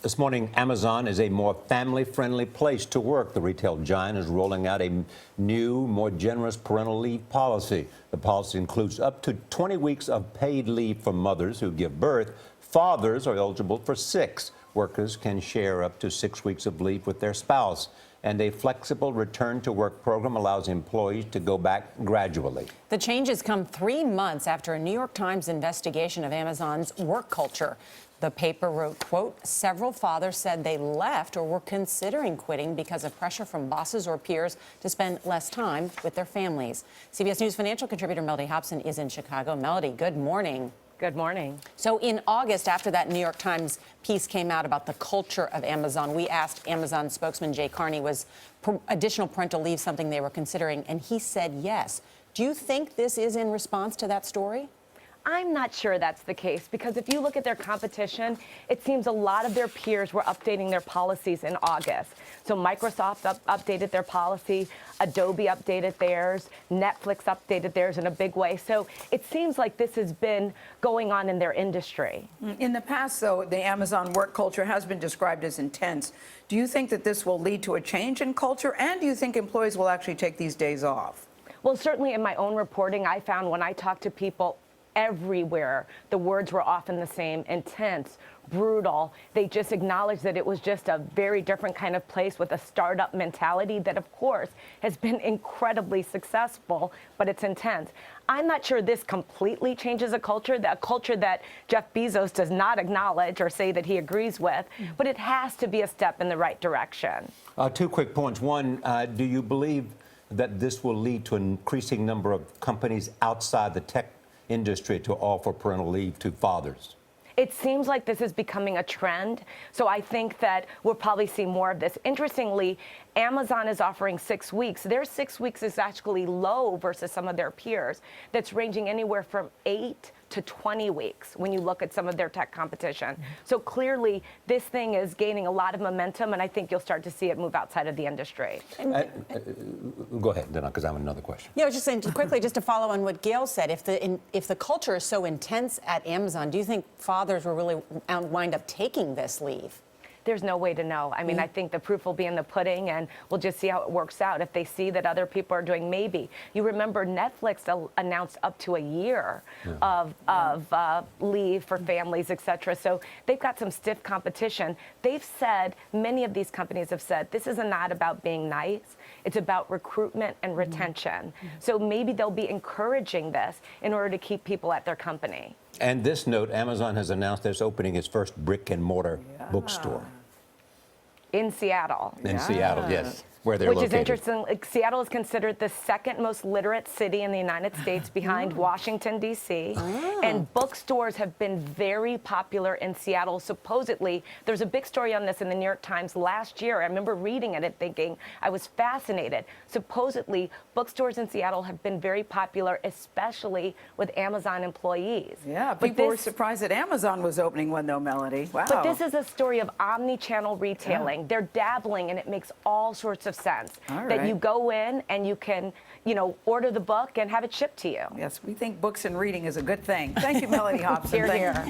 This morning, Amazon is a more family-friendly place to work. The retail giant is rolling out a new, more generous parental leave policy. The policy includes up to 20 weeks of paid leave for mothers who give birth. Fathers are eligible for 6. Workers can share up to 6 weeks of leave with their spouse. And a flexible return-to-work program allows employees to go back gradually. The changes come 3 months after a New York Times investigation of Amazon's work culture. The paper wrote, quote, several fathers said they left or were considering quitting because of pressure from bosses or peers to spend less time with their families. CBS News financial contributor Melody Hobson is in Chicago. Melody, good morning. Good morning. So in August, after that New York Times piece came out about the culture of Amazon, we asked Amazon spokesman Jay Carney, was additional parental leave something they were considering, and he said yes. Do you think this is in response to that story? I'm not sure that's the case, because if you look at their competition, it seems a lot of their peers were updating their policies in August. So Microsoft updated their policy, Adobe updated theirs, Netflix updated theirs in a big way. So it seems like this has been going on in their industry. In the past, though, the Amazon work culture has been described as intense. Do you think that this will lead to a change in culture, and do you think employees will actually take these days off? Well, certainly in my own reporting, I found when I talked to people everywhere, the words were often the same: intense, brutal. They just acknowledged that it was just a very different kind of place with a startup mentality that, of course, has been incredibly successful, but it's intense. I'm not sure this completely changes a culture that Jeff Bezos does not acknowledge or say that he agrees with, but it has to be a step in the right direction. 2 quick points. One, do you believe that this will lead to an increasing number of companies outside the tech industry to offer parental leave to fathers? It seems like this is becoming a trend, so I think that we'll probably see more of this. Interestingly, Amazon is offering 6 weeks. Their 6 weeks is actually low versus some of their peers. That's ranging anywhere from 8 to 20 weeks when you look at some of their tech competition. So clearly, this thing is gaining a lot of momentum, and I think you'll start to see it move outside of the industry. Go ahead, then, because I have another question. Yeah, I was just saying, quickly, just to follow on what Gail said, if the culture is so intense at Amazon, do you think fathers will really wind up taking this leave? There's no way to know. I mean, I think the proof will be in the pudding, and we'll just see how it works out. If they see that other people are doing, maybe. You remember Netflix announced up to a year of leave for families, et cetera. So they've got some stiff competition. They've said, many of these companies have said, this is not about being nice. It's about recruitment and retention. So maybe they'll be encouraging this in order to keep people at their company. And this note, Amazon has announced it's opening its first brick-and-mortar bookstore. In Seattle. In Seattle, yes, where they're located. Which is interesting. Seattle is considered the second most literate city in the United States behind Washington, D.C. And bookstores have been very popular in Seattle. Supposedly, there's a big story on this in the New York Times last year. I remember reading it and thinking, I was fascinated. Supposedly, bookstores in Seattle have been very popular, especially with Amazon employees. Yeah, people were surprised that Amazon was opening one, though, Melody. Wow. But this is a story of omni-channel retailing. Yeah. They're dabbling, and it makes all sorts of sense. That you go in and you can, order the book and have it shipped to you. Yes, we think books and reading is a good thing. Thank you, Melody Hobson. Here, here.